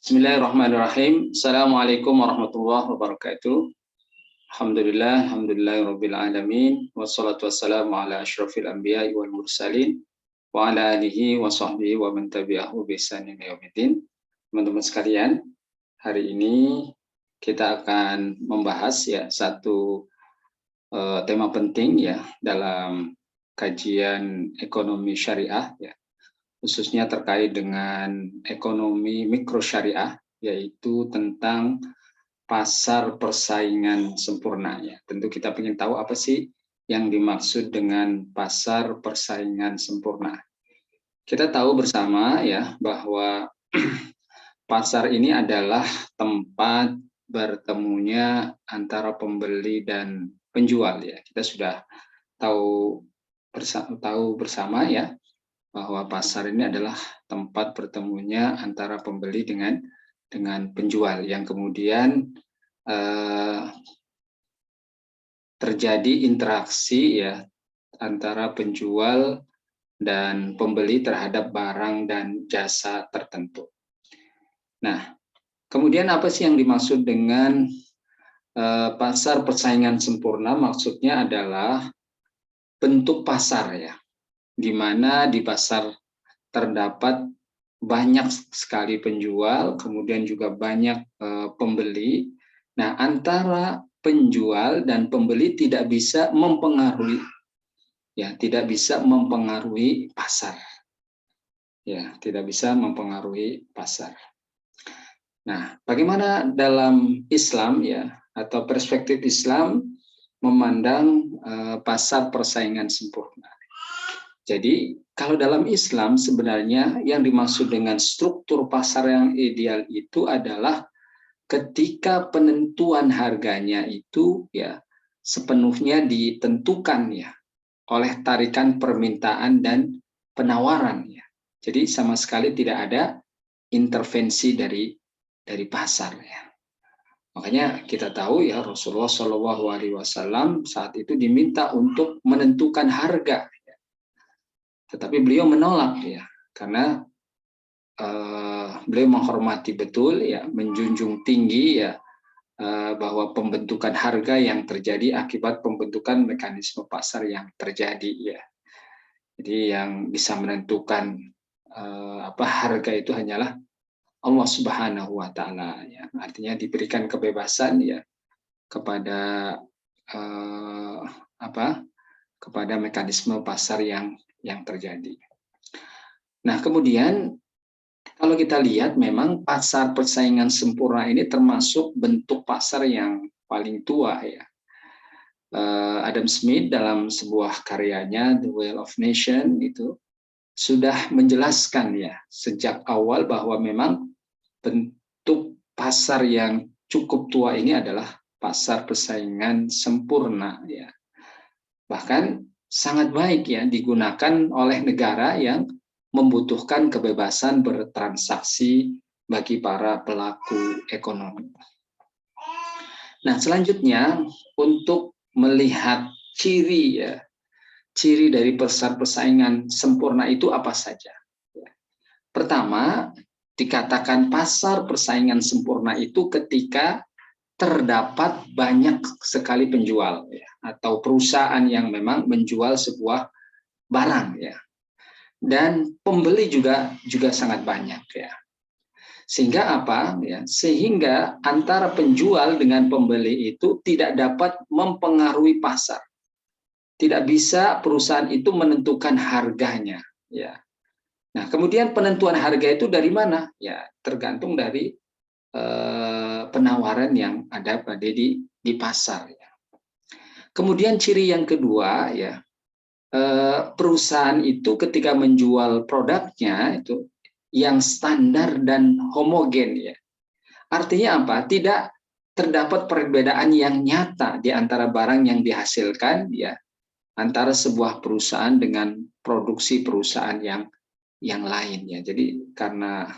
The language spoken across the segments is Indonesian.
Bismillahirrahmanirrahim. Assalamualaikum warahmatullahi wabarakatuh. Alhamdulillahirabbil alamin. Wassalatu wassalamu ala asyrafil anbiya'i wal mursalin wa ala alihi wa sahbihi wa man tabi'ahu bi ihsanin ila yaumil. Teman-teman sekalian, hari ini kita akan membahas satu tema penting dalam kajian ekonomi syariah khususnya terkait dengan ekonomi mikro syariah, yaitu tentang pasar persaingan sempurna. Tentu kita ingin tahu apa sih yang dimaksud dengan pasar persaingan sempurna. Kita tahu bersama bahwa pasar ini adalah tempat bertemunya antara pembeli dan penjual. Kita sudah tahu bersama bahwa pasar ini adalah tempat bertemunya antara pembeli dengan penjual yang kemudian terjadi interaksi antara penjual dan pembeli terhadap barang dan jasa tertentu. Nah, kemudian apa sih yang dimaksud dengan pasar persaingan sempurna? Maksudnya adalah bentuk pasar di mana di pasar terdapat banyak sekali penjual, kemudian juga banyak pembeli. Nah, antara penjual dan pembeli tidak bisa mempengaruhi, tidak bisa mempengaruhi pasar, tidak bisa mempengaruhi pasar. Nah, bagaimana dalam Islam atau perspektif Islam memandang pasar persaingan sempurna? Jadi, kalau dalam Islam sebenarnya yang dimaksud dengan struktur pasar yang ideal itu adalah ketika penentuan harganya itu sepenuhnya ditentukan oleh tarikan permintaan dan penawaran. Jadi sama sekali tidak ada intervensi dari pasar. Makanya kita tahu Rasulullah SAW saat itu diminta untuk menentukan harga. Tetapi beliau menolak karena beliau menghormati betul menjunjung tinggi bahwa pembentukan harga yang terjadi akibat pembentukan mekanisme pasar yang terjadi Jadi yang bisa menentukan harga itu hanyalah Allah Subhanahu wa taala Artinya diberikan kebebasan kepada kepada mekanisme pasar yang terjadi. Nah, kemudian kalau kita lihat memang pasar persaingan sempurna ini termasuk bentuk pasar yang paling tua Adam Smith dalam sebuah karyanya The Wealth of Nations itu sudah menjelaskan sejak awal bahwa memang bentuk pasar yang cukup tua ini adalah pasar persaingan sempurna Bahkan sangat baik digunakan oleh negara yang membutuhkan kebebasan bertransaksi bagi para pelaku ekonomi. Nah, selanjutnya untuk melihat ciri dari pasar persaingan sempurna itu apa saja? Pertama, dikatakan pasar persaingan sempurna itu ketika terdapat banyak sekali penjual atau perusahaan yang memang menjual sebuah barang dan pembeli juga sangat banyak sehingga apa sehingga antara penjual dengan pembeli itu tidak dapat mempengaruhi pasar, tidak bisa perusahaan itu menentukan harganya Nah, kemudian penentuan harga itu dari mana tergantung dari penawaran yang ada pada di pasar Kemudian ciri yang kedua perusahaan itu ketika menjual produknya itu yang standar dan homogen Artinya apa? Tidak terdapat perbedaan yang nyata di antara barang yang dihasilkan antara sebuah perusahaan dengan produksi perusahaan yang lain Jadi karena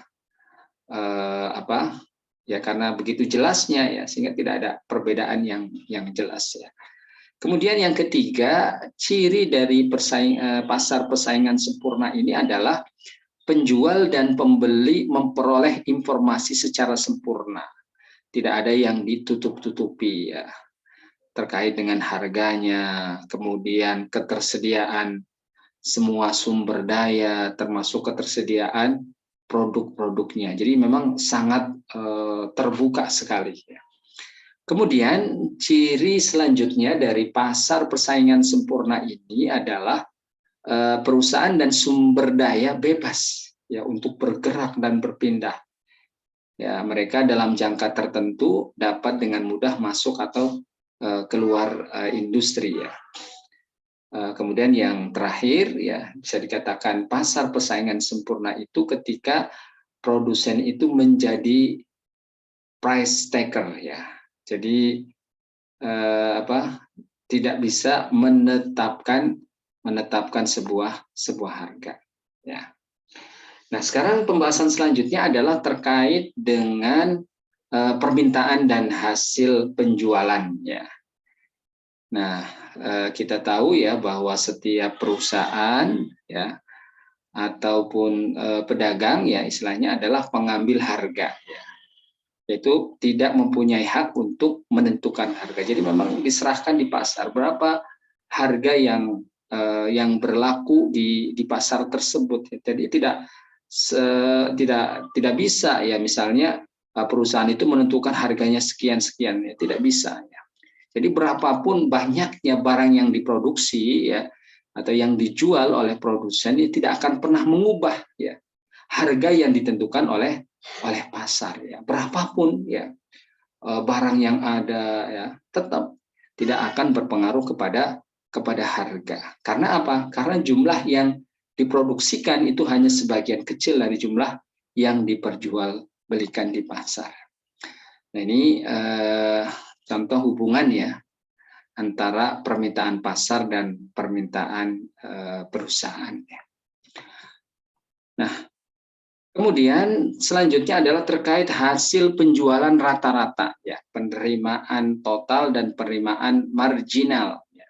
karena begitu jelasnya sehingga tidak ada perbedaan yang jelas Kemudian yang ketiga, ciri dari pasar persaingan sempurna ini adalah penjual dan pembeli memperoleh informasi secara sempurna. Tidak ada yang ditutup-tutupi ya, terkait dengan harganya, kemudian ketersediaan semua sumber daya, termasuk ketersediaan produk-produknya. Jadi memang sangat terbuka sekali ya. Kemudian ciri selanjutnya dari pasar persaingan sempurna ini adalah perusahaan dan sumber daya bebas ya untuk bergerak dan berpindah. Ya, mereka dalam jangka tertentu dapat dengan mudah masuk atau keluar industri ya. Kemudian yang terakhir ya bisa dikatakan pasar persaingan sempurna itu ketika produsen itu menjadi price taker ya. Jadi tidak bisa menetapkan sebuah harga ya. Nah, sekarang pembahasan selanjutnya adalah terkait dengan permintaan dan hasil penjualan ya. Nah, kita tahu ya bahwa setiap perusahaan ya ataupun pedagang ya istilahnya adalah pengambil harga ya. Yaitu tidak mempunyai hak untuk menentukan harga. Jadi memang diserahkan di pasar berapa harga yang berlaku di pasar tersebut. Jadi tidak bisa ya misalnya perusahaan itu menentukan harganya sekian-sekian ya, tidak bisa ya. Jadi berapapun banyaknya barang yang diproduksi ya atau yang dijual oleh produsen ini tidak akan pernah mengubah ya harga yang ditentukan oleh pasar ya. Berapapun ya barang yang ada ya tetap tidak akan berpengaruh kepada harga. Karena apa? Karena jumlah yang diproduksikan itu hanya sebagian kecil dari jumlah yang diperjualbelikan di pasar. Nah, ini contoh hubungan ya antara permintaan pasar dan permintaan perusahaan. Nah, kemudian selanjutnya adalah terkait hasil penjualan rata-rata ya, penerimaan total dan penerimaan marginal. Ya.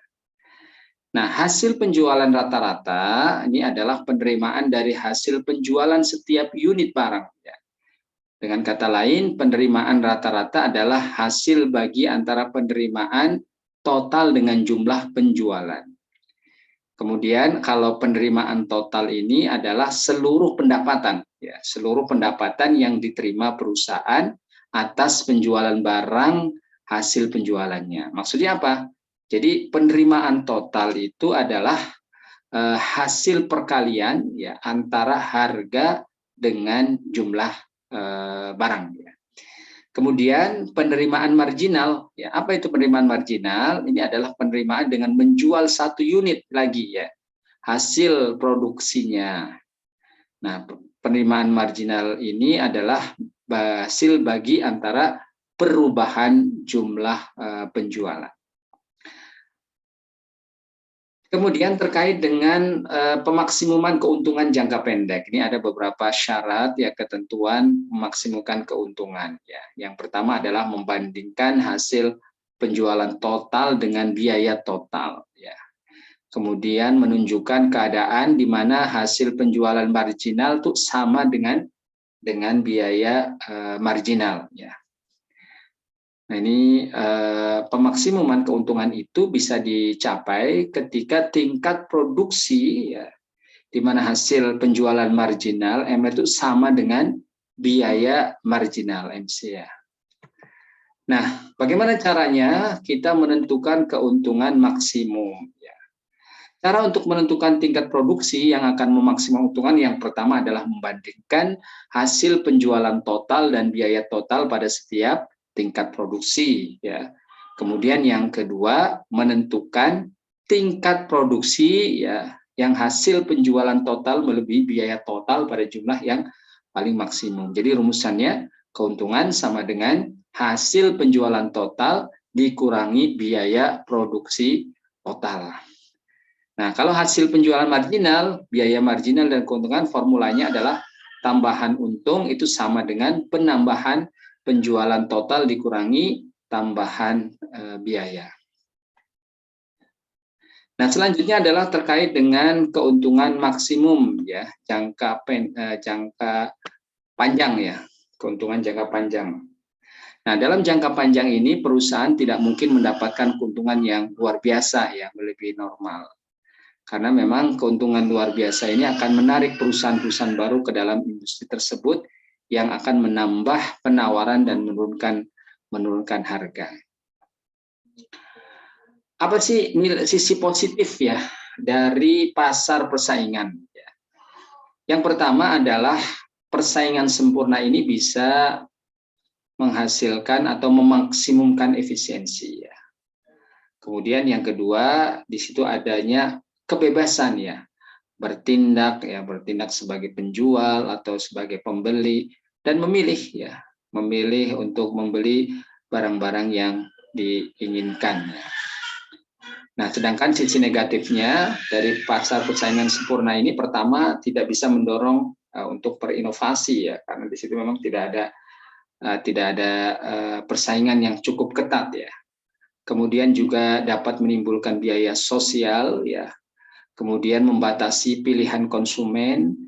Nah, hasil penjualan rata-rata ini adalah penerimaan dari hasil penjualan setiap unit barang. Ya. Dengan kata lain, penerimaan rata-rata adalah hasil bagi antara penerimaan total dengan jumlah penjualan. Kemudian kalau penerimaan total ini adalah seluruh pendapatan, ya, seluruh pendapatan yang diterima perusahaan atas penjualan barang hasil penjualannya. Maksudnya apa? Jadi penerimaan total itu adalah hasil perkalian ya antara harga dengan jumlah barang. Ya. Kemudian penerimaan marginal, ya apa itu penerimaan marginal? Ini adalah penerimaan dengan menjual satu unit lagi ya hasil produksinya. Nah, penerimaan marginal ini adalah hasil bagi antara perubahan jumlah penjualan. Kemudian terkait dengan pemaksimuman keuntungan jangka pendek, ini ada beberapa syarat ya ketentuan memaksimumkan keuntungan. Ya, yang pertama adalah membandingkan hasil penjualan total dengan biaya total. Ya, kemudian menunjukkan keadaan di mana hasil penjualan marginal itu sama dengan biaya marginal. Ya. Nah, ini pemaksimuman keuntungan itu bisa dicapai ketika tingkat produksi ya, di mana hasil penjualan marginal MR itu sama dengan biaya marginal MC ya. Nah, bagaimana caranya kita menentukan keuntungan maksimum ya. Cara untuk menentukan tingkat produksi yang akan memaksimalkan keuntungan yang pertama adalah membandingkan hasil penjualan total dan biaya total pada setiap tingkat produksi ya. Kemudian yang kedua menentukan tingkat produksi ya yang hasil penjualan total melebihi biaya total pada jumlah yang paling maksimum. Jadi rumusannya keuntungan sama dengan hasil penjualan total dikurangi biaya produksi total. Nah, kalau hasil penjualan marginal, biaya marginal dan keuntungan formulanya adalah tambahan untung itu sama dengan penambahan penjualan total dikurangi tambahan biaya. Nah, selanjutnya adalah terkait dengan keuntungan maksimum ya, jangka panjang ya, keuntungan jangka panjang. Nah, dalam jangka panjang ini perusahaan tidak mungkin mendapatkan keuntungan yang luar biasa yang lebih normal. Karena memang keuntungan luar biasa ini akan menarik perusahaan-perusahaan baru ke dalam industri tersebut yang akan menambah penawaran dan menurunkan harga. Apa sih sisi positif ya dari pasar persaingan? Yang pertama adalah persaingan sempurna ini bisa menghasilkan atau memaksimumkan efisiensi ya. Kemudian yang kedua, di situ adanya kebebasan ya, bertindak sebagai penjual atau sebagai pembeli dan memilih untuk membeli barang-barang yang diinginkan. Nah, sedangkan sisi negatifnya dari pasar persaingan sempurna ini pertama tidak bisa mendorong untuk berinovasi ya, karena di situ memang tidak ada persaingan yang cukup ketat ya. Kemudian juga dapat menimbulkan biaya sosial ya, kemudian membatasi pilihan konsumen,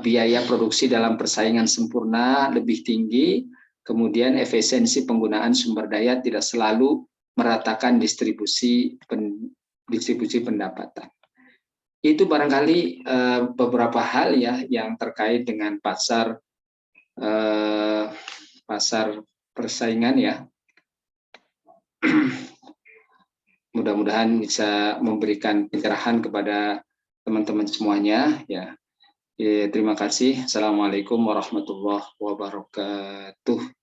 biaya produksi dalam persaingan sempurna lebih tinggi, kemudian efisiensi penggunaan sumber daya tidak selalu meratakan distribusi pendapatan. Itu barangkali beberapa hal ya yang terkait dengan pasar persaingan ya. Mudah-mudahan bisa memberikan pencerahan kepada teman-teman semuanya ya. Terima kasih. Assalamualaikum warahmatullahi wabarakatuh.